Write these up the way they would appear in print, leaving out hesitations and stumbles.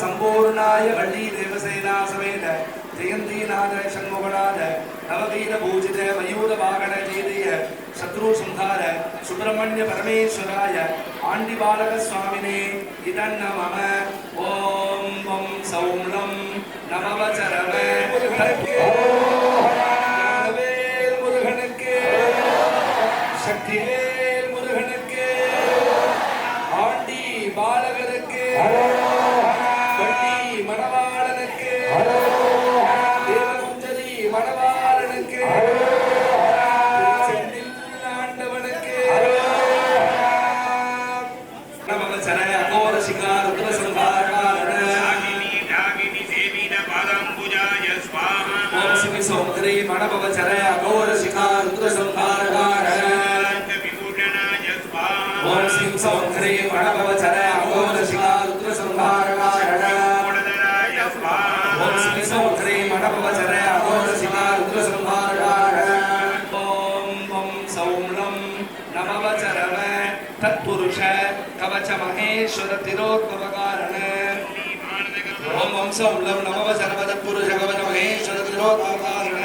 संपूर्णाय वल्ली देवसेना समेत जयंतीनाथ षण्मुखनाथ नववीर पूजित मयूर वाहन जयदेय शत्रु संहार सुब्रह्मण्य परमेश्वराय आंडी बालक स्वामिने इदं नमः। ओम वं सौं लं नमवचरवे वेल मुरुगनुक्के शक्तिवेल मुरुगनुक्के आंडी बालकरुक्के மணவாளனுக்கு தேவகுஞ்சரி மணவாளனுக்கு செந்தில் ஆண்டவனுக்கு நமக சரண அகோர சிகார ருத்ர சம்ஹாரகார சாகினி டாகினி சேவின பாதம்புஜாய ஸ்வாஹா ஓம் சிவ சௌந்தரி மணபவ சரண அகோர சிகார ருத்ர சம்ஹாரகார விபூஷணாய ஸ்வாஹா ஓம் சிவ சௌந்தரி மணபவ சரண அகோர சிகார ருத்ர சம்ஹாரகார तत्पुरुष कवच महेश्वर तिरोद्भवकारण ओम ओम सौं लं नमः सर्वतत्पुरुष कवच महेश्वर तिरोद्भवकारण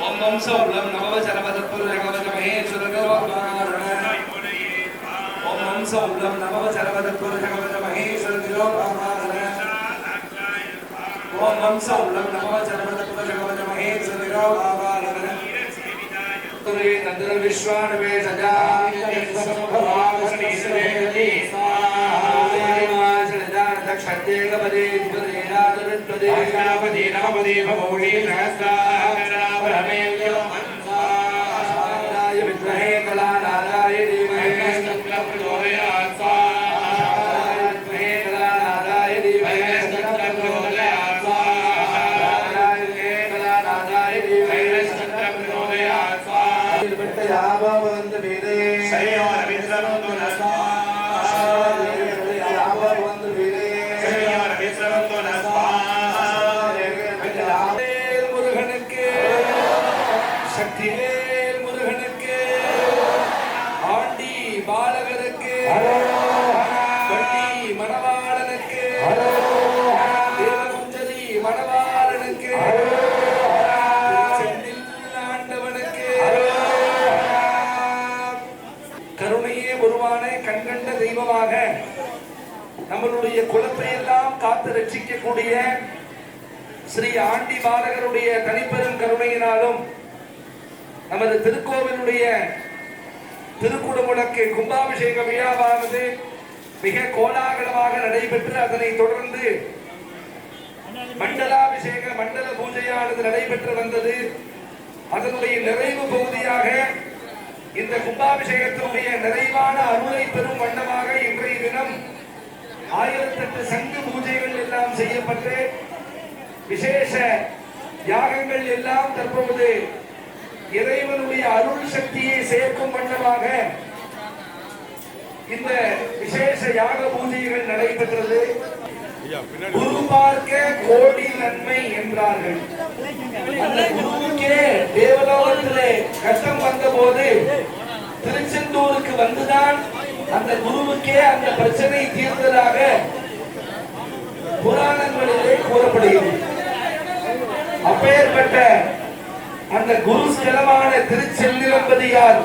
ओम ओम सौं लं नमः सर्वतत्पुरुष कवच महेश्वर तिरोद्भवकारण ओम ओम सौं लं नमः सर्वतत्पुरुष कवच महेश्वर तिरोद्भवकारण ओम ओम सौं लं नमः सर्वतत्पुरुष कवच महेश्वर तिरोद्भवकारण तुरे नंदन विश्वानवे सजा भवावसनीश्वरेति स्वाहा दक्षते गपदे द्वदेनादरुद्वदे नापदे नवपदे भवोषि सहस्राकरावरमेव्यो मनसाय विद्महे कलानादाय धीमहि तन्नो प्रचोदयात् स्वाहा विद्महे कलानादाय धीमहि तन्नो प्रचोदयात् स्वाहा कलानादाय धीमहि तन्नो प्रचोदयात् याववंद वेदे सयोर विश्रवन्तु नस्वा याववंद वेदे सयोर विश्रवन्तु नस्वा वेल मुरुगनुक्के शक्तिवेल मुरुगनुक्के आंडी बालकरुक्के वल्ली मणवाळनुक्के देवकुंजरी मणवाळनुक्के கண்கண்ட தெய்வமாக நம்மளுடைய குலத்தை எல்லாம் காத்து ரட்சிக்கக்கூடிய ஸ்ரீ ஆண்டி பாலகருடைய தனிப்பெரும் கருணையினாலும் நமது திருக்கோவிலுடைய திருக்குடமுழக்கு கும்பாபிஷேக விழாவானது மிக கோலாகலமாக நடைபெற்று அதனைத் தொடர்ந்து மண்டலாபிஷேக மண்டல பூஜையானது நடைபெற்று வந்தது. அதனுடைய நிறைவு பகுதியாக இந்த கும்பாபிஷேகத்தினுடைய நிறைவான அருளை பெறும் வண்ணமாக இன்றைய தினம் 1008 சங்கு பூஜைகள் எல்லாம் செய்யப்பட்டு விசேஷ யாகங்கள் எல்லாம் தற்போது இறைவனுடைய அருள் சக்தியை சேர்க்கும் வண்ணமாக இந்த விசேஷ யாக பூஜைகள் நடைபெற்றது. குரு பார்க்க கோடி நன்மை என்றார்கள். அந்த குருவுக்கே தேவலோகத்திலே கஷ்டம் வந்த போது திருச்செந்தூருக்கு வந்துதான் அந்த குருவுக்கே அந்த பிரச்சனை தீர்ந்ததாக புராணங்களிலே கூறப்படுகிறது. அப்பேற்பட்ட அந்த குரு ஸ்தலமான திருச்செல்லிரம்பதியார்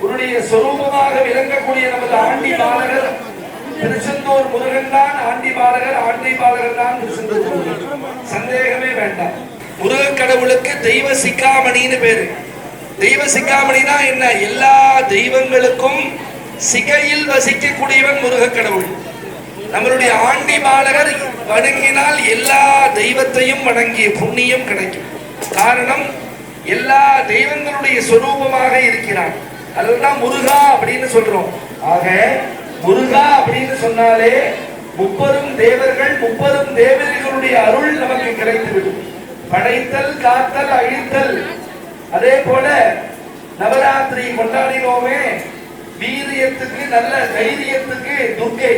உன்னுடைய சொரூபமாக விளங்கக்கூடிய நமது ஆண்டி பாலகர் திருச்செந்தூர் முருகன் தான். ஆண்டி பாலகர் தான் திருச்செந்தூர் முருகன், சந்தேகமே வேண்டாம். முருகன் கடவுளுக்கு தெய்வ சிக்காமணின்னு பேரு. தெய்வ சிக்காமணினா என்ன? எல்லா தெய்வங்களுக்கும் சிகையில் வசிக்கக்கூடியவன் முருகன் கடவுள். நம்மளுடைய ஆண்டி பாலகர் வணங்கினால் எல்லா தெய்வத்தையும் வணங்கிய புண்ணியம் கிடைக்கும். காரணம், எல்லா தெய்வங்களுடைய சொரூபமாக இருக்கிறான். அதுதான் முருகா அப்படின்னு சொல்றோம். ஆக முருகா அப்படின்னு சொன்னாலே முப்பெரும் தேவர்கள் முப்பெரும் தேவர்களுடைய அருள் நமக்கு கிடைத்துவிடும். படைத்தல் காத்தல் அழித்தல். அதே போல நவராத்திரி கொண்டாடினோமே, வீரியத்துக்கு நல்ல தைரியத்துக்கு துர்க்கை,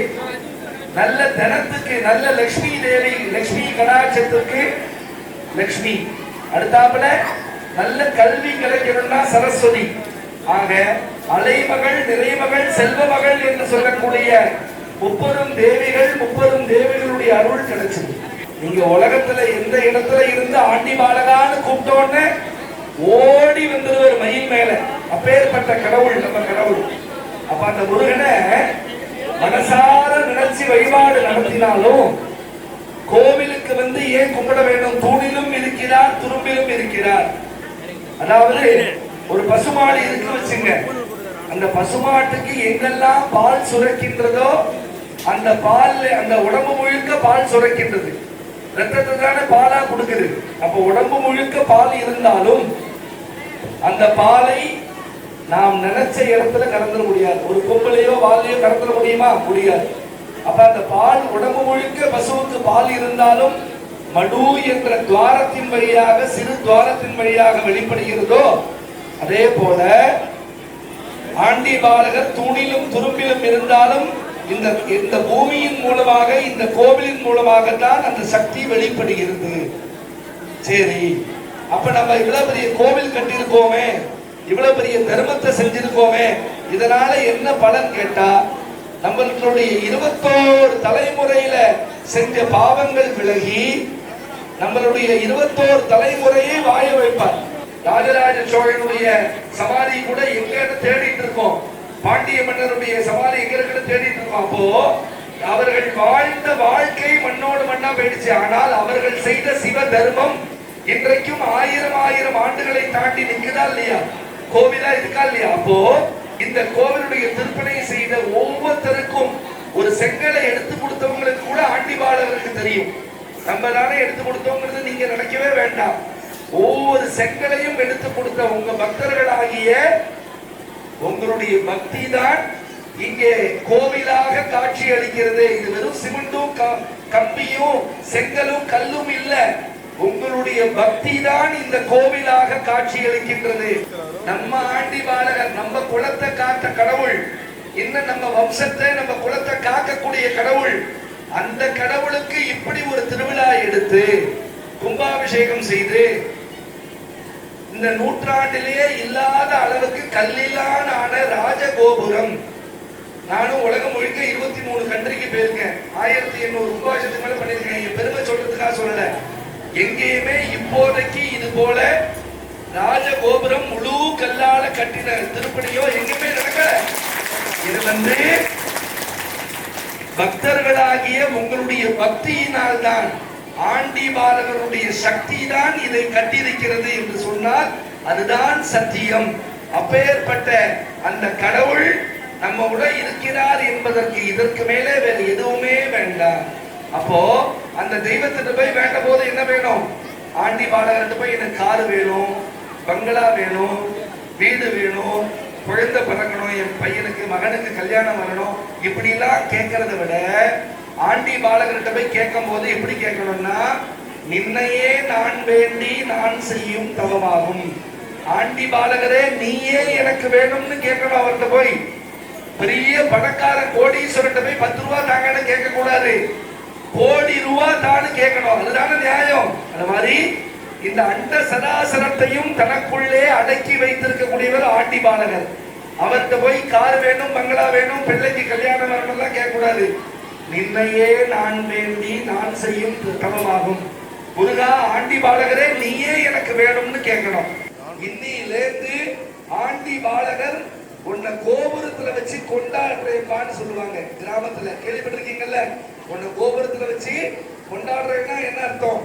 நல்ல தனத்துக்கு நல்ல லட்சுமி தேவி, லட்சுமி கடாட்சத்துக்கு லட்சுமி, அடுத்தாப்புல நல்ல கல்வி கிடைக்கணும்னா சரஸ்வதி. ஆக அலைமகள் நிறைமகள் செல்வமகள் என்று சொல்லக்கூடிய முப்பெரும் தேவிகள் முப்பெரும் தேவிகளுடைய அருள் கிடைச்சது. நீங்க உலகத்துல எந்த இடத்துல இருந்து ஆண்டி பாலகான்னு கூப்பிட்டோன்னு ஓடி வந்துருவர் மயில் மேல. அப்பேற்பட்ட கடவுள் நம்ம கடவுள். அப்ப அந்த முருகனை மனசார நினைச்சு வழிபாடு நடத்தினாலும் கோவிலுக்கு வந்து ஏன் கும்பிட வேண்டும்? தூணிலும் இருக்கிறார், துரும்பிலும் இருக்கிறார். அதாவது ஒரு பசுமாடு இருக்கு வச்சுங்க, அந்த பசுமாட்டுக்கு எங்கெல்லாம் பால் சுரக்கின்றதோ அந்த பால், அந்த உடம்பு முழுக்க பால் சுரக்கின்றது. ரத்தத்தை தானே பாலா கொடுக்குது. அப்ப உடம்பு முழுக்க பால் இருந்தாலும் அந்த பாலை நாம் நினைச்ச இடத்துல கறந்துட முடியாது. ஒரு கொம்புலையோ வாலையோ கறந்துட முடியுமா? முடியாது. அப்ப அந்த பால் உடம்பு முழுக்க பசுவுக்கு பால் இருந்தாலும் மடு என்ற துவாரத்தின் வழியாக, சிறு துவாரத்தின் வழியாக வெளிப்படுகிறதோ அதே போல ஆண்டி பாலகர் தூணிலும் துரும்பிலும் இருந்தாலும் இந்த பூமியின் மூலமாக, இந்த கோவிலின் மூலமாக தான் அந்த சக்தி வெளிப்படுகிறது. சரி, அப்ப நம்ம இவ்வளவு பெரிய கோவில் கட்டியிருக்கோமே, இவ்வளவு பெரிய தர்மத்தை செஞ்சிருக்கோமே, இதனால என்ன பலன் கேட்டா, நம்மளுடைய 21 தலைமுறையில செஞ்ச பாவங்கள் விலகி நம்மளுடைய 21 தலைமுறையை வாழ வைப்பார். ராஜராஜ சோழனுடைய சமாதி கூட எங்க தேடிட்டு இருக்கோம், பாண்டிய மன்னருடைய சமாதி எங்க இருக்குன்னு தேடிட்டு இருக்கோம். அப்போ அவர்கள் வாழ்ந்த வாழ்க்கை மண்ணோடு மண்ணா போயிடுச்சு. ஆனால் அவர்கள் செய்த சிவ தர்மம் இன்றைக்கும் 1000 ஆண்டுகளை தாண்டி நிற்குதா இல்லையா? கோவிலா இருக்கா இல்லையா? அப்போ இந்த கோவிலுடைய திருப்பணி செய்த ஒவ்வொருத்தருக்கும் ஒரு செங்கலை எடுத்து கொடுத்தவங்களுக்கு கூட ஆண்டி பாலகருக்கு தெரியும். நம்ம தானே எடுத்து கொடுத்தோங்கிறது நீங்க நினைக்கவே வேண்டாம். ஒவ்வொரு செங்கலையும் எடுத்து கொடுத்த உங்க பக்தர்களாகிய உங்களுடைய பக்தி தான் இங்கே கோவிலாக காட்சி அளிக்கிறது. இது வெறும் சிமெண்டும் கம்பியும் செங்கலும் கல்லும் இல்ல, உங்களுடைய பக்தி தான் இந்த கோவிலாக காட்சி அளிக்கின்றது. நம்ம ஆண்டி பாலகர், நம்ம குலத்தை காத்த கடவுள், இன்னும் நம்ம வம்சத்தை நம்ம குலத்தை காக்கக்கூடிய கடவுள், அந்த கடவுளுக்கு இப்படி ஒரு திருவிழா எடுத்து கும்பாபிஷேகம் செய்து இந்த நூற்றாண்டிலேயே இல்லாத அளவுக்கு கல்லிலான ராஜகோபுரம். நானும் உலகம் முழுக்க 23 கண்ட்ரிக்கு போயிருக்கேன். 1800 கும்பாபிஷேகத்துக்கு மேல பண்ணிருக்கேன். பெருமை சொல்றதுக்காக சொல்லல. எங்கேயுமே இப்போதைக்கு இது போல ராஜகோபுரம் முழு கல்லால கட்டின திருப்பணியோ எங்குமே நடக்கல. இது பக்தர்களாகிய உங்களுடைய பக்தியினால் தான், ஆண்டி பாலகருடைய சக்தி தான் இதை கட்டியிருக்கிறது என்று சொன்னால் அதுதான் சத்தியம். அப்பேற்பட்ட அந்த கடவுள் நம்ம உடன் இருக்கிறார் என்பதற்கு இதற்கு மேலே வேறு எதுவுமே வேண்டாம். அப்போ அந்த தெய்வத்திட்டு போய் வேண்ட போது என்ன வேணும்? ஆண்டி பாலகர்கிட்ட போய் எனக்கு காரு வேணும், பங்களா வேணும், வீடு வேணும், குழந்தை பிறக்கணும், என் பையனுக்கு மகனுக்கு கல்யாணம் வரணும், இப்படி எல்லாம் கேட்கறத விட ஆண்டி பாலகர்கிட்ட போய் கேட்கும் போது எப்படி கேட்கணும்னா, நின்னையே நான் வேண்டி நான் செய்யும் தவமாகும். ஆண்டி பாலகரே நீயே எனக்கு வேணும்னு கேட்கணும் அவர்கிட்ட போய். பெரிய பணக்கார கோடீஸ்வரன் போய் 10 ரூபா தாங்கன்னு கேட்க கூடாது, கோடி ரூபா தான்னு கேட்கணும். அதுதான நியாயம். அந்த மாதிரி இந்த அண்ட சராசரத்தையும் தனக்குள்ளே அடக்கி வைத்திருக்கக்கூடியவர் ஆண்டி பாலகர். அவர்கிட்ட போய் கார் வேணும், பங்களா வேணும், பிள்ளைக்கு கல்யாணம் வரணும் கேட்க கூடாது. நின்னையே நான் வேண்டி நான் செய்யும் தவமாகும். முருகா ஆண்டி பாலகரே நீயே எனக்கு வேணும்னு கேட்கணும். இன்னிலிருந்து ஆண்டி பாலகர் உன்னை கோபுரத்துல வச்சு கொண்டாடுறேப்பான்னு சொல்லுவாங்க. கிராமத்துல கேள்விப்பட்டிருக்கீங்கல்ல? உன்னை கோபுரத்துல வச்சு கொண்டாடுறேன்னா என்ன அர்த்தம்?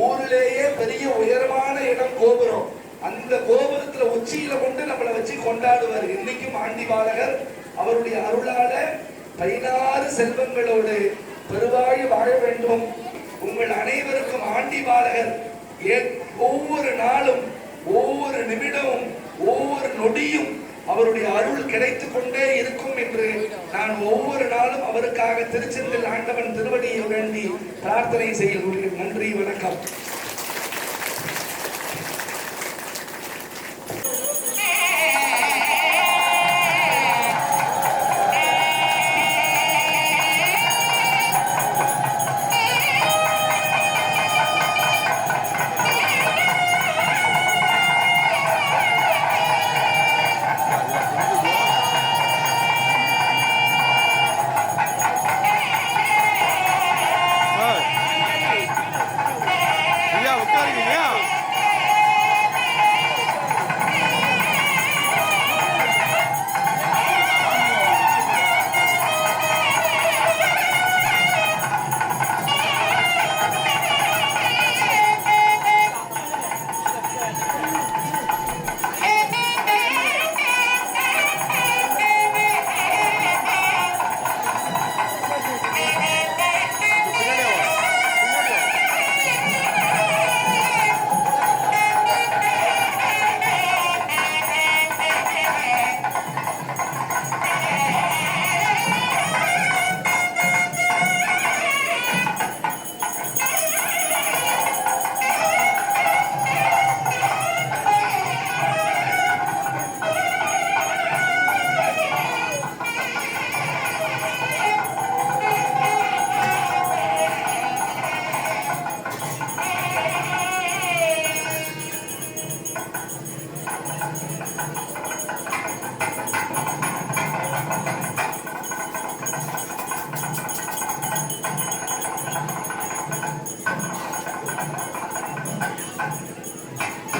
ஊரிலேயே பெரிய உயரமான இடம் கோபுரம். அந்த கோபுரத்துல உச்சியில கொண்டு நம்மளை வச்சு கொண்டாடுவார். இன்னைக்கும் ஆண்டி பாலகர் அவருடைய அருளால 16 செல்வங்களோடு பெருவாழ் வாழ வேண்டும். உங்கள் அனைவருக்கும் ஆண்டி பாலகர் ஒவ்வொரு நாளும், ஒவ்வொரு நிமிடமும், ஒவ்வொரு நொடியும் அவருடைய அருள் கிடைத்து கொண்டே இருக்கும் என்று நான் ஒவ்வொரு நாளும் அவருக்காக திருச்செந்தில் ஆண்டவன் திருவடியை வேண்டி பிரார்த்தனை செய்கிறேன். நன்றி, வணக்கம்.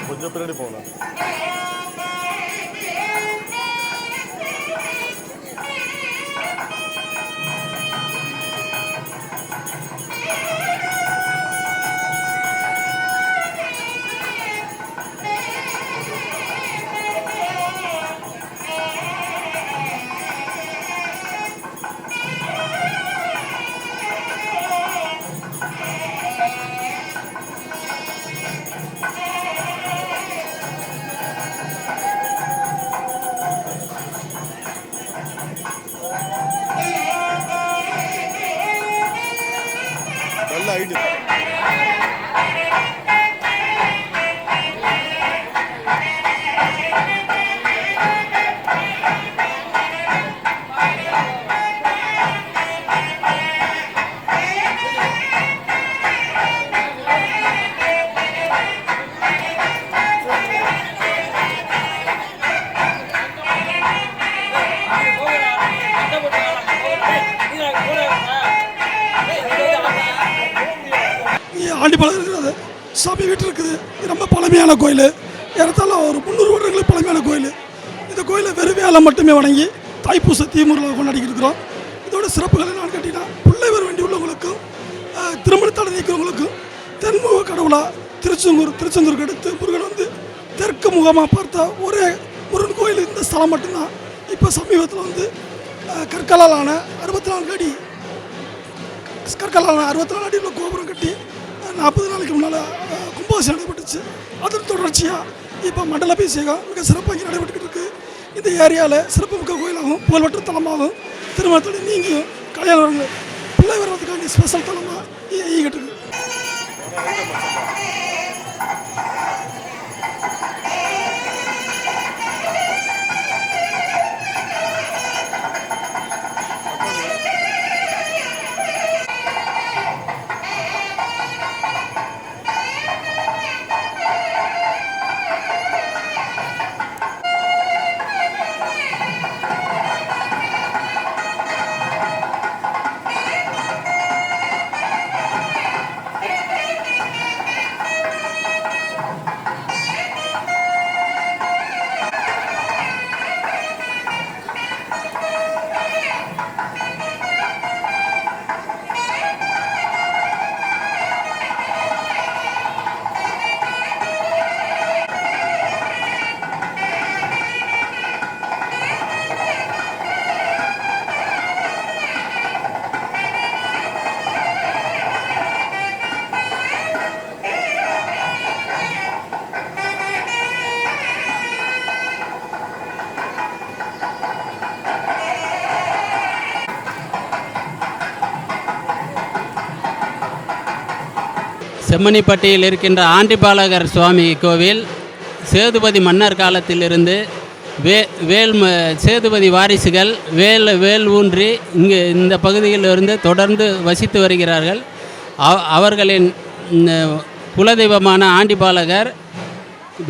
கொஞ்சம் பின்னாடி போகலாம். நல்ல ஐடியா. ஆண்டிப்பாளையம் இருக்கிறது சாமி வீட்டு இருக்குது. ரொம்ப பழமையான கோயில், ஏறத்தாழ ஒரு 300 வருடங்களுக்கு பழமையான கோயில். இந்த கோயிலை வெறும் வேலை மட்டுமே வணங்கி தைப்பூச தீமுறையில் கொண்டாடிக்கிட்டு இருக்கிறோம். இதோட சிறப்புகள் என்னன்னு கேட்டிங்கன்னா, பிள்ளை வர வேண்டி உள்ளவங்களுக்கும் திருமண தடை நீக்கிறவங்களுக்கும் தென்முக கடவுளா திருச்செந்தூருக்கு அடுத்து முருகன் வந்து தெற்கு முகமாக பார்த்த ஒரே முருகன் கோயில் இந்த ஸ்தலம் மட்டும்தான். இப்போ சமீபத்தில் வந்து கற்களாலான 64 அடி உள்ள கோபுரம் கட்டி 40 நாளைக்கு முன்னால் கும்பாபிஷேகம் நடைபெற்றுச்சு. அதன் தொடர்ச்சியாக இப்போ மண்டலாபிஷேகம் மிக சிறப்பாக இங்கே நடைபெற்றுக்கிட்டு இருக்குது. இந்த ஏரியாவில் சிறப்புமிக்க கோயிலாகவும் புகழ்பெற்ற தலமாகவும் திருமணத்தோடு நீங்கியும் கல்யாணம் பிள்ளை வர்றதுக்காண்டி ஸ்பெஷல் தலமாக இயங்கிட்டு இருக்கு. செம்மணிப்பட்டியில் இருக்கின்ற ஆண்டிபாலகர் சுவாமி கோவில் சேதுபதி மன்னர் காலத்திலிருந்து சேதுபதி வாரிசுகள் வேல் ஊன்றி இங்கு இந்த பகுதியிலிருந்து தொடர்ந்து வசித்து வருகிறார்கள். அவர்களின் குலதெய்வமான ஆண்டிபாலகர்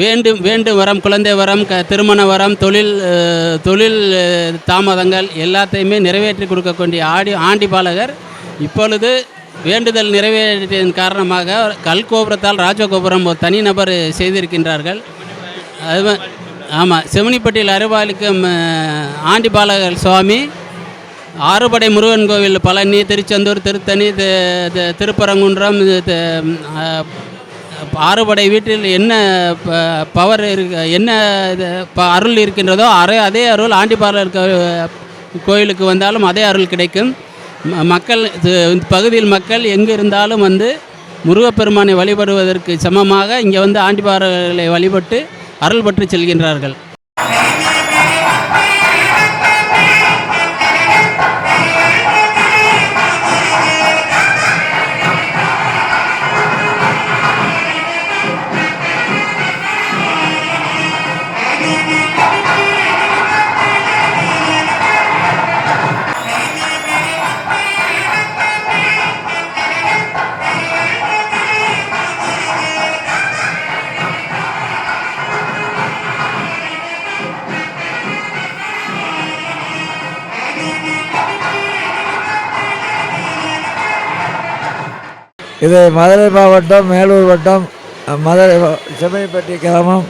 வேண்டும் வரம், குழந்தை வரம், திருமண வரம், தொழில் தாமதங்கள் எல்லாத்தையுமே நிறைவேற்றி கொடுக்கக்கூடிய ஆண்டிபாலகர் இப்பொழுது வேண்டுதல் நிறைவேற்றியதன் காரணமாக கல்கோபுரத்தால் ராஜகோபுரம் ஒரு தனிநபர் செய்திருக்கின்றார்கள். அது ஆமாம், செம்மணிப்பட்டியில் அருள்பாலிக்கும் ஆண்டிபாலகர் சுவாமி ஆறுபடை முருகன் கோவில் பழனி, திருச்செந்தூர், திருத்தணி, திருப்பரங்குன்றம், ஆறுபடை வீட்டில் என்ன பவர் என்ன அருள் இருக்கின்றதோ அதே அருள் ஆண்டிபாலர் கோயிலுக்கு வந்தாலும் அதே அருள் கிடைக்கும். மக்கள் பகுதியில் மக்கள் எங்கு இருந்தாலும் வந்து முருகப்பெருமானை வழிபடுவதற்கு சமமாக இங்கே வந்து ஆண்டிபாலர்களை வழிபட்டு அருள் பெற்று செல்கின்றார்கள். இது மதுரை மாவட்டம் மேலூர் வட்டம் மதுரை செம்மணிப்பட்டி கிராமம்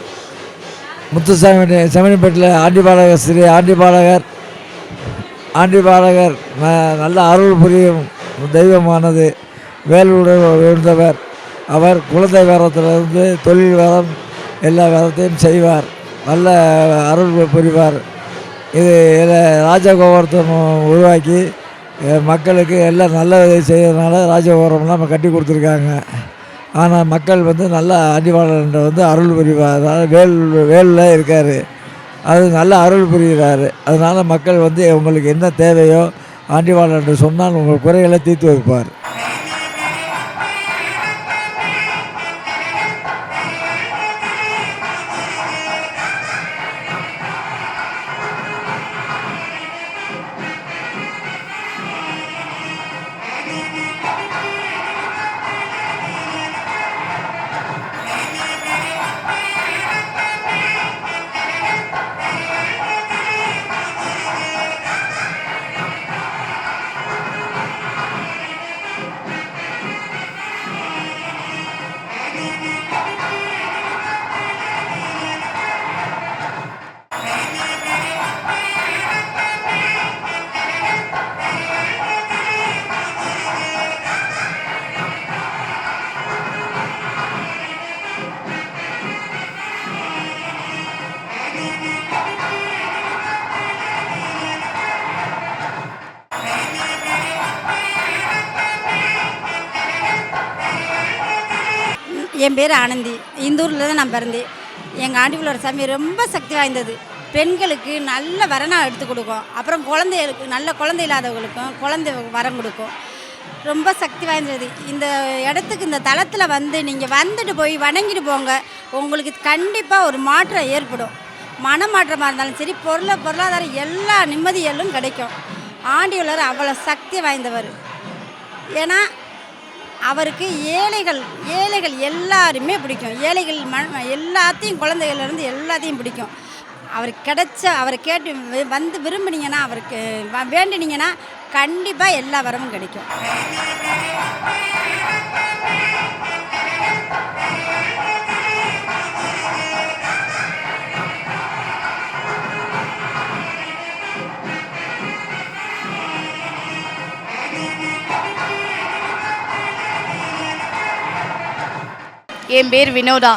முத்துசாமி செம்மணிப்பட்டியில் ஆண்டிபாலகர் ஸ்ரீ ஆண்டிபாலகர் நல்ல அருள் புரியும் தெய்வமானது. வேலுடன் இருந்தவர். அவர் குழந்தை வரத்திலிருந்து தொழில் வரம் எல்லா வரத்தையும் செய்வார். நல்ல அருள் புரிவார். இது ராஜகோபுரத்தை உருவாக்கி மக்களுக்கு எல்லாம் நல்லது செய்யறதுனால ராஜகோபுரம்லாம் நம்ம கட்டி கொடுத்துருக்காங்க. ஆனால் மக்கள் வந்து நல்ல ஆண்டிபாலர் வந்து அருள் புரிவார். அதனால் வேலில் இருக்கார். அது நல்ல அருள் புரிகிறார். அதனால் மக்கள் வந்து உங்களுக்கு என்ன தேவையோ ஆண்டிபாலர் சொன்னால் உங்கள் குறைகளை தீர்த்து வைப்பார். என் பேர் ஆனந்தி. இந்தூரில் தான் நான் பிறந்தேன். எங்கள் ஆண்டிபாலர் சாமி ரொம்ப சக்தி வாய்ந்தது. பெண்களுக்கு நல்ல வரனா எடுத்து கொடுக்கும். அப்புறம் குழந்தைகளுக்கு நல்ல குழந்தை இல்லாதவங்களுக்கும் குழந்தை வரம் கொடுக்கும். ரொம்ப சக்தி வாய்ந்தது. இந்த இடத்துக்கு இந்த தளத்தில் வந்து நீங்கள் வந்துட்டு போய் வணங்கிட்டு போங்க. உங்களுக்கு கண்டிப்பாக ஒரு மாற்றம் ஏற்படும். மனமாற்றமாக இருந்தாலும் சரி, பொருளாதாரம் எல்லா நிம்மதியெல்லாம் கிடைக்கும். ஆண்டிபாலர் அவ்வளோ சக்தி வாய்ந்தவர். ஏன்னா அவருக்கு ஏழைகள் எல்லாருமே பிடிக்கும். ஏழைகள் எல்லாத்தையும் குழந்தைகள்லேருந்து எல்லாத்தையும் பிடிக்கும். அவரை கேட்டு வந்து விரும்பினீங்கன்னா, அவருக்கு வேண்டினீங்கன்னா கண்டிப்பாக எல்லா வரமும் கிடைக்கும். என் பேர் வினோதா.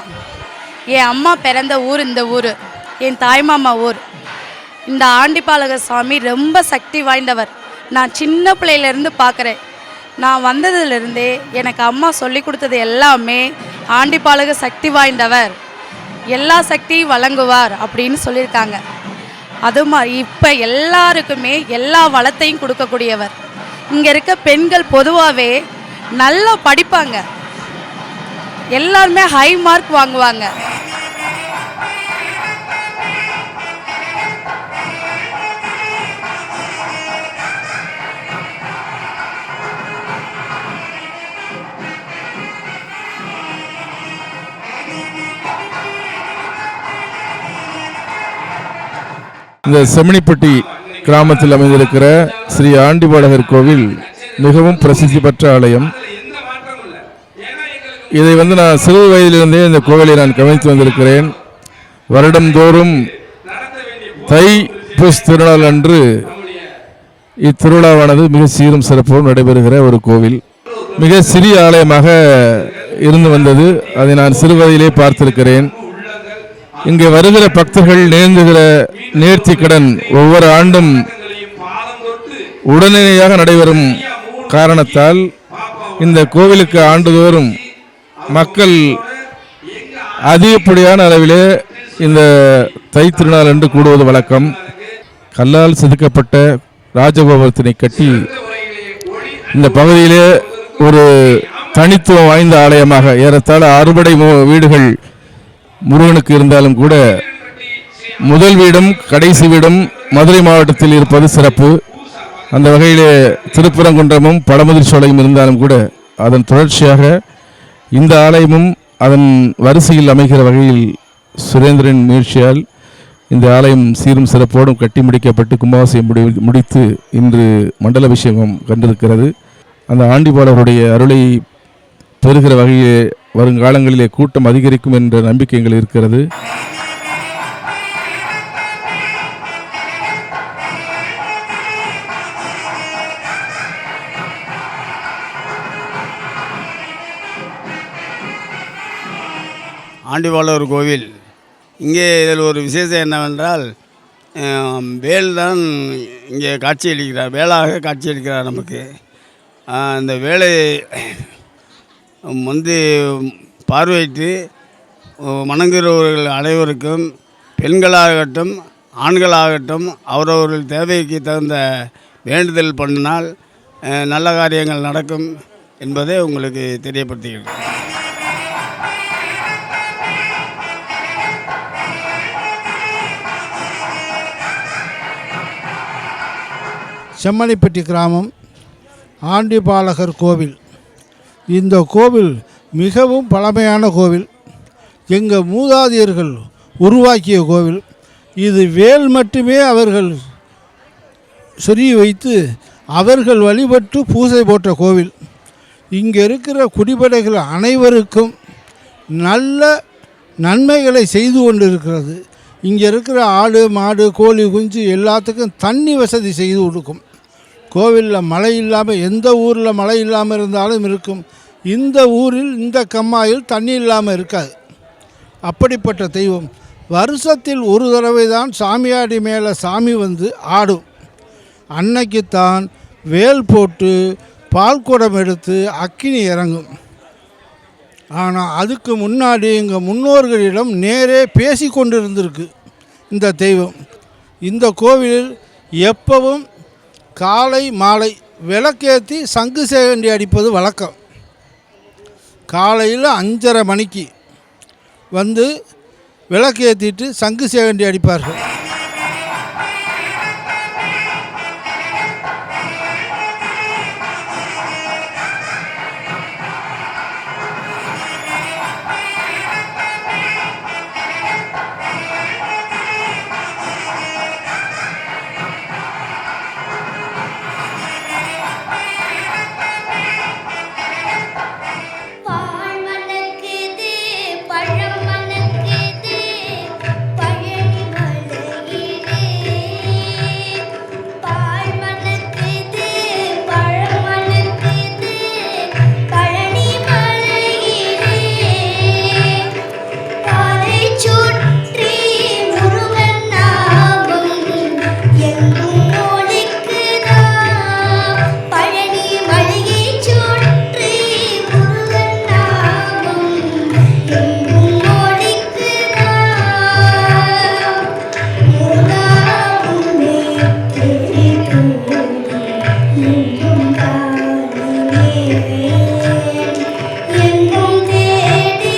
என் அம்மா பிறந்த ஊர் இந்த ஊர். என் தாய்மாமா ஊர். இந்த ஆண்டிபாலகர் சுவாமி ரொம்ப சக்தி வாய்ந்தவர். நான் சின்ன பிள்ளையிலேருந்து பார்க்குறேன். நான் வந்ததுலேருந்தே எனக்கு அம்மா சொல்லி கொடுத்தது எல்லாமே ஆண்டிபாலகர் சக்தி வாய்ந்தவர், எல்லா சக்தியும் வழங்குவார் அப்படின்னு சொல்லியிருக்காங்க. அது மாதிரி இப்போ எல்லாருக்குமே எல்லா வளத்தையும் கொடுக்கக்கூடியவர். இங்கே இருக்க பெண்கள் பொதுவாகவே நல்லா படிப்பாங்க. எல்லாருமே ஹை மார்க் வாங்குவாங்க. இந்த செம்மணிப்பட்டி கிராமத்தில் அமைந்திருக்கிற ஸ்ரீ ஆண்டிபாலகர் கோவில் மிகவும் பிரசித்தி பெற்ற ஆலயம். இதை நான் சிறு வயதிலிருந்தே இந்த கோவிலை நான் கவனித்து வந்திருக்கிறேன். வருடந்தோறும் தை பூஸ் திருநாள் அன்று இத்திருவிழாவானது மிக சீரும் சிறப்பும் நடைபெறுகிற ஒரு கோவில். மிக சிறிய ஆலயமாக இருந்து வந்தது. அதை நான் சிறு வயதிலே பார்த்திருக்கிறேன். இங்கே வருகிற பக்தர்கள் நேர்ந்துகிற நேர்த்தி கடன் ஒவ்வொரு ஆண்டும் உடனடியாக நடைபெறும் காரணத்தால் இந்த கோவிலுக்கு ஆண்டுதோறும் மக்கள் அதிகப்படியான அளவிலே இந்த தை திருநாள் என்று கூடுவது வழக்கம். கல்லால் செதுக்கப்பட்ட ராஜகோபுரத்தினை கட்டி இந்த பகுதியிலே ஒரு தனித்துவம் வாய்ந்த ஆலயமாக ஏறத்தாழ 60 வீடுகள் முருகனுக்கு இருந்தாலும் கூட முதல் வீடும் கடைசி வீடும் மதுரை மாவட்டத்தில் இருப்பது சிறப்பு. அந்த வகையிலே திருப்பரங்குன்றமும் பழமுதிர் சோலையும் இருந்தாலும் கூட அதன் தொடர்ச்சியாக இந்த ஆலயமும் அதன் வரிசையில் அமைகிற வகையில் சுரேந்திரன் முயற்சியால் இந்த ஆலயம் சீரும் சிறப்போடும் கட்டி முடிக்கப்பட்டு கும்பாபிஷேகம் முடித்து இன்று மண்டலாபிஷேகம் கண்டிருக்கிறது. அந்த ஆண்டிபாலருடைய அருளை பெறுகிற வகையிலே வருங்காலங்களிலே கூட்டம் அதிகரிக்கும் என்ற நம்பிக்கை எங்களுக்கு இருக்கிறது. ஆண்டிபாலர் கோவில் இங்கே இதில் ஒரு விசேஷம் என்னவென்றால் வேல் தான் இங்கே காட்சியளிக்கிறார், வேலாக காட்சியளிக்கிறார். நமக்கு அந்த வேலை பார்வையிட்டு வணங்குகிறவர்கள் அனைவருக்கும் பெண்களாகட்டும் ஆண்களாகட்டும் அவரவர்கள் தேவைக்கு தகுந்த வேண்டுதல் பண்ணினால் நல்ல காரியங்கள் நடக்கும் என்பதை உங்களுக்கு தெரியப்படுத்துகிறேன். செம்மணிப்பட்டி கிராமம் ஆண்டிபாலகர் கோவில். இந்த கோவில் மிகவும் பழமையான கோவில். எங்கள் மூதாதையர்கள் உருவாக்கிய கோவில். இது வேல் மட்டுமே அவர்கள் சொருகி வைத்து அவர்கள் வழிபட்டு பூஜை போட்ட கோவில். இங்கே இருக்கிற குடிபடைகள் அனைவருக்கும் நல்ல நன்மைகளை செய்து கொண்டு இருக்கிறது. இங்கே இருக்கிற ஆடு மாடு கோழி குஞ்சு எல்லாத்துக்கும் தண்ணி வசதி செய்து கொடுக்கும். கோவிலில் மழை இல்லாமல், எந்த ஊரில் மழை இல்லாமல் இருந்தாலும் இருக்கும். இந்த ஊரில் இந்த கம்மாயில் தண்ணி இல்லாமல் இருக்காது. அப்படிப்பட்ட தெய்வம். வருஷத்தில் ஒரு தடவை தான் சாமியாடி மேலே சாமி வந்து ஆடும். அன்னைக்குத்தான் வேல் போட்டு பால் குடம் எடுத்து அக்கினி இறங்கும். ஆனால் அதுக்கு முன்னாடி எங்கள் முன்னோர்களிடம் நேரே பேசி கொண்டு இருந்திருக்கு இந்த தெய்வம். இந்த கோவிலில் எப்பவும் காலை மாலை விளக்கேற்றி சங்கு சேகண்டி அடிப்பது வழக்கம். காலையில் 5:30 மணிக்கு வந்து விளக்கேற்றிட்டு சங்கு சேகண்டி அடிப்பார்கள். எங்கும் தேடி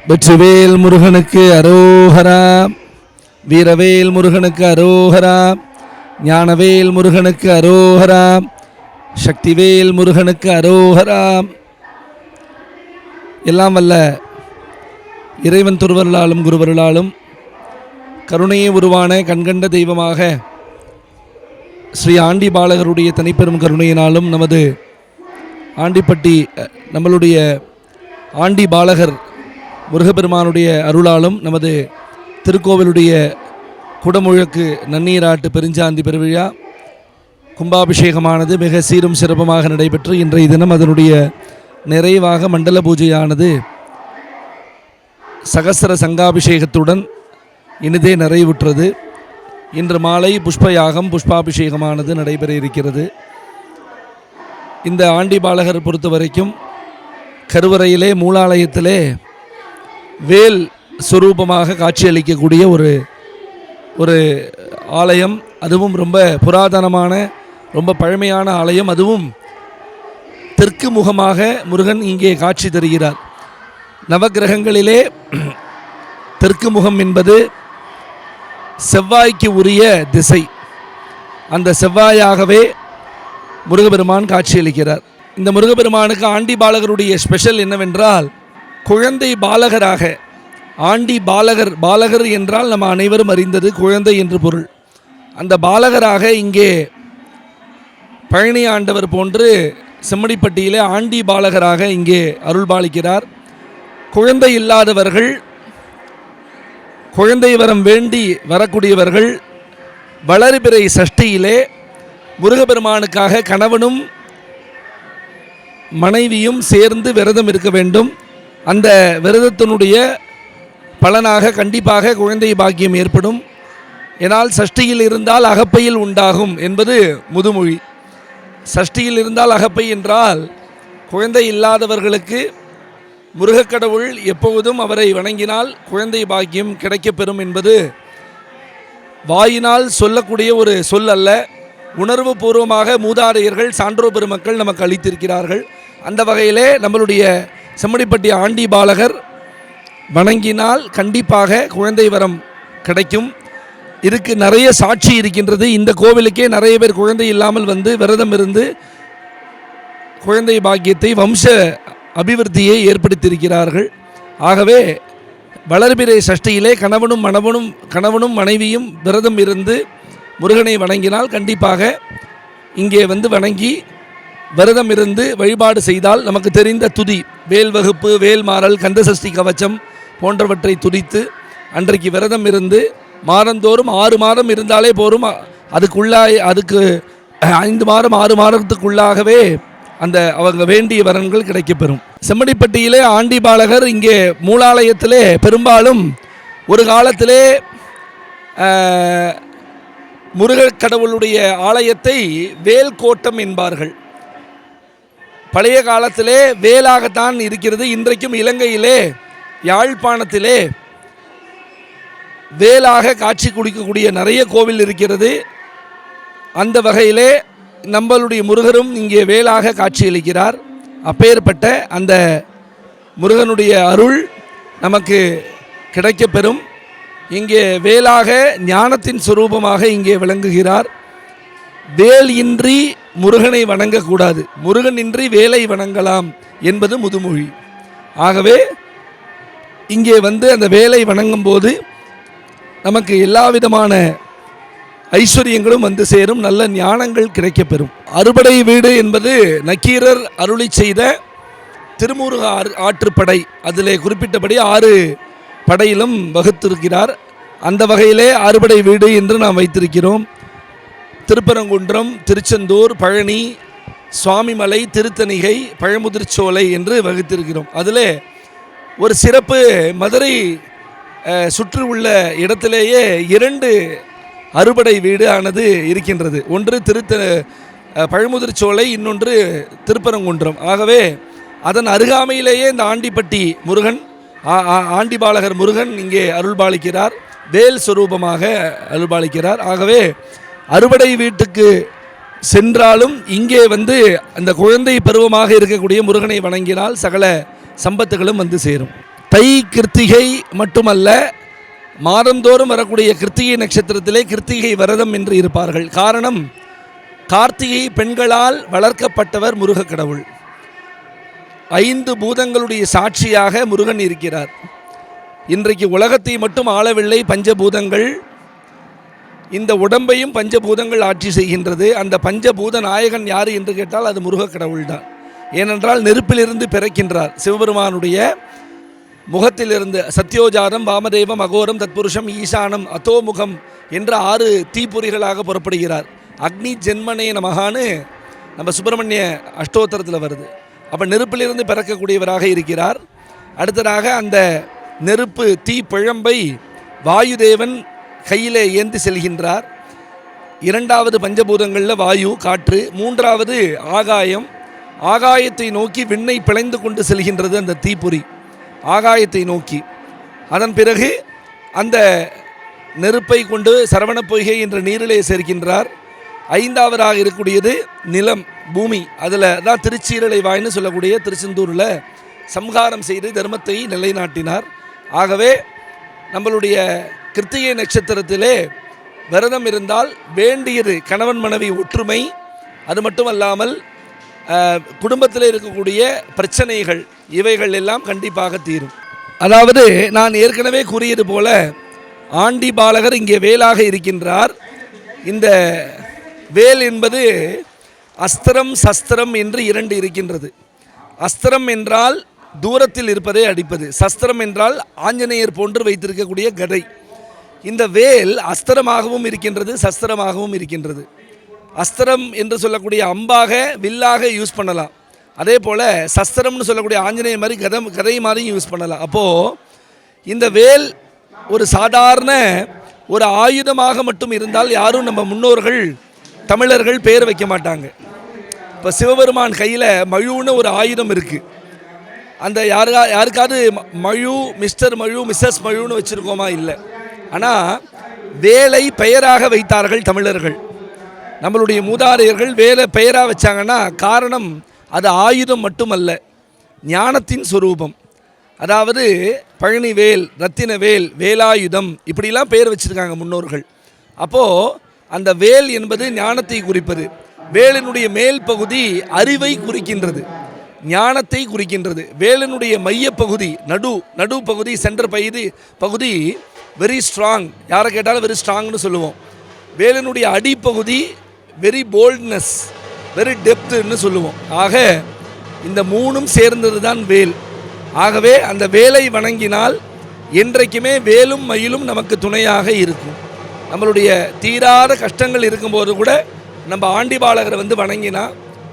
வெற்றிவேல் முருகனுக்கு அரோகரா, வீரவேல் முருகனுக்கு அரோகரா, ஞானவேல் முருகனுக்கு அரோகரா, சக்திவேல் முருகனுக்கு அரோகரா. எல்லாம் வல்ல இறைவன் திருவருளாலும் குருவருளாலும் கருணையை உருவான கண்கண்ட தெய்வமாக ஸ்ரீ ஆண்டி பாலகருடைய தனிப்பெரும் கருணையினாலும் நமது ஆண்டிப்பட்டி நம்மளுடைய ஆண்டி பாலகர் முருகப்பெருமானுடைய அருளாலும் நமது திருக்கோவிலுடைய குடமுழக்கு நன்னீராட்டு பெருஞ்சாந்தி பெருவிழா கும்பாபிஷேகமானது மிக சீரும் சிறப்புமாக நடைபெற்று இன்றைய தினம் அதனுடைய நிறைவாக மண்டல பூஜையானது சகஸ்ர சங்காபிஷேகத்துடன் இனிதே நிறைவுற்றது. இன்று மாலை புஷ்பயாகம் புஷ்பாபிஷேகமானது நடைபெற இருக்கிறது. இந்த ஆண்டி பாலகர் பொறுத்த வரைக்கும் கருவறையிலே மூலாலயத்திலே வேல் சுரூபமாக காட்சியளிக்கக்கூடிய ஒரு ஆலயம். அதுவும் ரொம்ப புராதனமான ரொம்ப பழமையான ஆலயம். அதுவும் தெற்கு முகமாக முருகன் இங்கே காட்சி தருகிறார். நவக்கிரகங்களிலே தெற்கு முகம் என்பது செவ்வாய்க்கு உரிய திசை. அந்த செவ்வாயாகவே முருகப்பெருமான் காட்சியளிக்கிறார். இந்த முருகப்பெருமானுக்கு ஆண்டி பாலகருடைய ஸ்பெஷல் என்னவென்றால் குழந்தை பாலகராக ஆண்டி பாலகர், பாலகர் என்றால் நம்ம அனைவரும் அறிந்தது குழந்தை என்று பொருள். அந்த பாலகராக இங்கே பழனி ஆண்டவர் போன்று செம்மடிப்பட்டியிலே ஆண்டி பாலகராக இங்கே அருள்பாலிக்கிறார். குழந்தை இல்லாதவர்கள், குழந்தை வரம் வேண்டி வரக்கூடியவர்கள் வளர்பிறை சஷ்டியிலே முருகப்பெருமானுக்காக கணவனும் மனைவியும் சேர்ந்து விரதம் இருக்க வேண்டும். அந்த விரதத்தினுடைய பலனாக கண்டிப்பாக குழந்தை பாக்கியம் ஏற்படும். ஏனால் சஷ்டியில் இருந்தால் அகப்பையில் உண்டாகும் என்பது முதுமொழி. சஷ்டியில் இருந்தால் அகப்பை என்றால் குழந்தை இல்லாதவர்களுக்கு முருகக்கடவுள் எப்போதும் அவரை வணங்கினால் குழந்தை பாக்கியம் கிடைக்கப்பெறும் என்பது வாயினால் சொல்லக்கூடிய ஒரு சொல் அல்ல. உணர்வு பூர்வமாக மூதாதையர்கள் சான்றோர் பெருமக்கள் நமக்கு அளித்திருக்கிறார்கள். அந்த வகையிலே நம்மளுடைய செம்மடிப்பட்டி ஆண்டி பாலகர் வணங்கினால் கண்டிப்பாக குழந்தை வரம் கிடைக்கும். இதுக்கு நிறைய சாட்சி இருக்கின்றது. இந்த கோவிலுக்கே நிறைய பேர் குழந்தை இல்லாமல் வந்து விரதம் இருந்து குழந்தை பாக்கியத்தை வம்ச அபிவிருத்தியை ஏற்படுத்தியிருக்கிறார்கள். ஆகவே வளர்பிறை சஷ்டியிலே கணவனும் மனைவியும் விரதம் இருந்து முருகனை வணங்கினால் கண்டிப்பாக இங்கே வந்து வணங்கி விரதம் இருந்து வழிபாடு செய்தால் நமக்கு தெரிந்த துதி வேல் வகுப்பு, வேல்மாறல், கந்தசஷ்டி கவச்சம் போன்றவற்றை துதித்து அன்றைக்கு விரதம் இருந்து மாதந்தோறும் 6 மாதம் இருந்தாலே போரும். அதுக்கு 5 மாதம் 6 மாதத்துக்குள்ளாகவே அந்த அவங்க வேண்டிய வரன்கள் கிடைக்கப்பெறும். செம்மடிப்பட்டியிலே ஆண்டி பாலகர் இங்கே மூலாலயத்திலே பெரும்பாலும் ஒரு காலத்திலே முருகக் கடவுளுடைய ஆலயத்தை வேல் கோட்டம் என்பார்கள். பழைய காலத்திலே வேலாகத்தான் இருக்கிறது. இன்றைக்கும் இலங்கையிலே யாழ்ப்பாணத்திலே வேலாக காட்சி கொடுக்கக்கூடிய நிறைய கோவில் இருக்கிறது. அந்த வகையிலே நம்மளுடைய முருகரும் இங்கே வேலாக காட்சியளிக்கிறார். அப்பேற்பட்ட அந்த முருகனுடைய அருள் நமக்கு கிடைக்கப்பெறும். இங்கே வேலாக ஞானத்தின் சுரூபமாக இங்கே விளங்குகிறார். வேல் இன்றி முருகனை வணங்கக்கூடாது, முருகன் இன்றி வேலை வணங்கலாம் என்பது முதுமொழி. ஆகவே இங்கே வந்து அந்த வேலை வணங்கும் போது நமக்கு எல்லா விதமான ஐஸ்வர்யங்களும் வந்து சேரும், நல்ல ஞானங்கள் கிடைக்கப்பெறும். அறுபடை வீடு என்பது நக்கீரர் அருளி செய்த திருமுருக ஆற்றுப்படை. அதிலே குறிப்பிட்டபடி 6 படையிலும் வகுத்திருக்கிறார். அந்த வகையிலே அறுபடை வீடு என்று நாம் வைத்திருக்கிறோம். திருப்பரங்குன்றம், திருச்செந்தூர், பழனி, சுவாமிமலை, திருத்தணிகை, பழமுதிர்ச்சோலை என்று வகுத்திருக்கிறோம். அதில் ஒரு சிறப்பு மதுரை சுற்றி உள்ள இடத்திலேயே 2 அறுபடை வீடு ஆனது இருக்கின்றது. ஒன்று பழமுதிர்ச்சோலை, இன்னொன்று திருப்பரங்குன்றம். ஆகவே அதன் அருகாமையிலேயே இந்த ஆண்டிப்பட்டி முருகன், ஆண்டி பாலகர் முருகன் இங்கே அருள்பாலிக்கிறார். வேல் சுரூபமாக அருள்பாலிக்கிறார். ஆகவே அறுபடை வீட்டுக்கு சென்றாலும் இங்கே வந்து அந்த குழந்தை பருவமாக இருக்கக்கூடிய முருகனை வணங்கினால் சகல சம்பத்துகளும் வந்து சேரும். தை கிருத்திகை மட்டுமல்ல, மாதந்தோறும் வரக்கூடிய கிருத்திகை நட்சத்திரத்திலே கிருத்திகை விரதம் என்று இருப்பார்கள். காரணம், கார்த்திகை பெண்களால் வளர்க்கப்பட்டவர் முருகக் கடவுள். 5 பூதங்களுடைய சாட்சியாக முருகன் இருக்கிறார். இன்றைக்கு உலகத்தை மட்டும் ஆளவில்லை பஞ்சபூதங்கள், இந்த உடம்பையும் பஞ்சபூதங்கள் ஆட்சி செய்கின்றது. அந்த பஞ்சபூத நாயகன் யார் என்று கேட்டால் அது முருகக் கடவுள்தான். ஏனென்றால் நெருப்பிலிருந்து பிறக்கின்றார். சிவபெருமானுடைய முகத்திலிருந்து சத்யோஜாதம், வாமதேவம், அகோரம், தத்புருஷம், ஈசானம், அதோமுகம் என்ற 6 தீப்பொறிகளாக புறப்படுகிறார். அக்னி ஜென்மனே நமகான்னு நம்ம சுப்பிரமணிய அஷ்டோத்திரத்தில் வருது. அப்போ நெருப்பிலிருந்து பிறக்கக்கூடியவராக இருக்கிறார். அடுத்ததாக அந்த நெருப்பு தீ பிழம்பை வாயுதேவன் கையில் ஏந்தி செல்கின்றார். 2வது பஞ்சபூதங்களில் வாயு, காற்று. 3வது ஆகாயம். ஆகாயத்தை நோக்கி விண்ணை பிளைந்து கொண்டு செல்கின்றது அந்த தீப்பொறி, ஆகாயத்தை நோக்கி. அதன் பிறகு அந்த நெருப்பை கொண்டு சரவண பொய்கை என்ற நீரிலே சேர்க்கின்றார். 5வதாக இருக்கக்கூடியது நிலம், பூமி. அதில் தான் திருச்சீரலை வாய்னு சொல்லக்கூடிய திருச்செந்தூரில் சம்ஹாரம் செய்து தர்மத்தை நிலைநாட்டினார். ஆகவே நம்மளுடைய கிருத்திகை நட்சத்திரத்திலே விரதம் இருந்தால் வேண்டியது கணவன் மனைவி ஒற்றுமை, அது மட்டுமல்லாமல் குடும்பத்தில் இருக்கக்கூடிய பிரச்சனைகள் இவைகள் எல்லாம் கண்டிப்பாக தீரும். அதாவது நான் ஏற்கனவே கூறியது போல ஆண்டி பாலகர் இங்கே வேலாக இருக்கின்றார். இந்த வேல் என்பது அஸ்திரம் சஸ்திரம் என்று 2 இருக்கின்றது. அஸ்திரம் என்றால் தூரத்தில் இருப்பதை அடிப்பது, சஸ்திரம் என்றால் ஆஞ்சநேயர் போன்று வைத்திருக்கக்கூடிய கதை. இந்த வேல் அஸ்திரமாகவும் இருக்கின்றது, சஸ்திரமாகவும் இருக்கின்றது. அஸ்திரம் என்று சொல்லக்கூடிய அம்பாக, வில்லாக யூஸ் பண்ணலாம். அதே போல் சஸ்திரம்னு சொல்லக்கூடிய ஆஞ்சநேயர் மாதிரி கதை மாதிரியும் யூஸ் பண்ணலாம். அப்போது இந்த வேல் ஒரு சாதாரண ஒரு ஆயுதமாக மட்டும் இருந்தால் யாரும் நம்ம முன்னோர்கள் தமிழர்கள் பேர் வைக்க மாட்டாங்க. இப்போ சிவபெருமான் கையில் மழுன்னு ஒரு ஆயுதம் இருக்குது. அந்த யாருக்காவது மழு, மிஸ்டர் மழு, மிஸ்ஸஸ் மழுன்னு வச்சுருக்கோமா? இல்லை. ஆனால் வேலை பெயராக வைத்தார்கள் தமிழர்கள். நம்மளுடைய மூதாதையர்கள் வேலை பெயராக வச்சாங்கன்னா காரணம் அது ஆயுதம் மட்டுமல்ல, ஞானத்தின் சொரூபம். அதாவது பழனி வேல், ரத்தின வேல், வேலாயுதம் இப்படிலாம் பெயர் வச்சுருக்காங்க முன்னோர்கள். அப்போது அந்த வேல் என்பது ஞானத்தை குறிப்பது. வேலினுடைய மேல் பகுதி அறிவை குறிக்கின்றது, ஞானத்தை குறிக்கின்றது. வேலினுடைய மையப்பகுதி நடு பகுதி, சென்டர் பகுதி வெரி ஸ்ட்ராங், யாரை கேட்டாலும் வெரி ஸ்ட்ராங்னு சொல்லுவோம். வேலினுடைய அடிப்பகுதி வெரி போல்ட்னஸ், வெரி டெப்த்துன்னு சொல்லுவோம். ஆக இந்த 3ம் சேர்ந்தது தான் வேல். ஆகவே அந்த வேலை வணங்கினால் என்றைக்குமே வேலும் மயிலும் நமக்கு துணையாக இருக்கும். நம்மளுடைய தீராத கஷ்டங்கள் இருக்கும்போது கூட நம்ம ஆண்டிபாலகரை வணங்கினா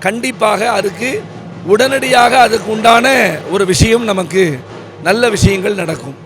கண்டிப்பாக அதுக்கு உடனடியாக அதுக்கு உண்டான ஒரு விஷயம், நமக்கு நல்ல விஷயங்கள் நடக்கும்.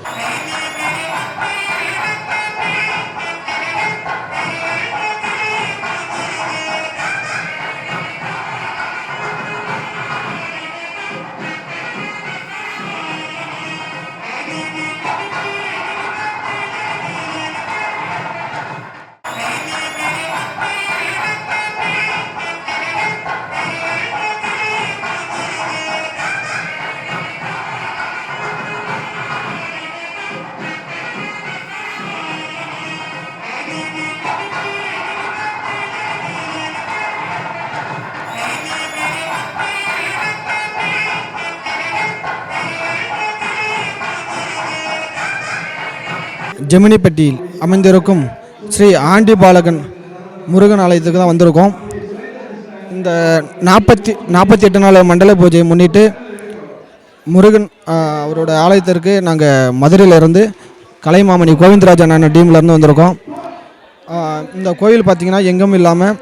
ஜெமினிப்பட்டியில் அமைந்திருக்கும் ஸ்ரீ ஆண்டிபாலகன் முருகன் ஆலயத்துக்கு தான் வந்திருக்கோம். இந்த 48 நாள் மண்டல பூஜையை முன்னிட்டு முருகன் அவரோட ஆலயத்திற்கு நாங்கள் மதுரையிலேருந்து கலைமாமணி கோவிந்தராஜன் அண்ணன் டீம்லேருந்து வந்திருக்கோம். இந்த கோவில் பார்த்திங்கன்னா எங்கும் இல்லாமல்,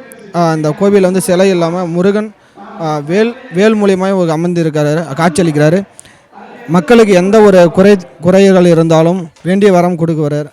இந்த கோவில் சிலை இல்லாமல் முருகன் வேல் மூலியமாக அமர்ந்திருக்காரு, காட்சியளிக்கிறாரு. மக்களுக்கு எந்த ஒரு குறைகள் இருந்தாலும் வேண்டிய வரம் கொடுக்குறார்.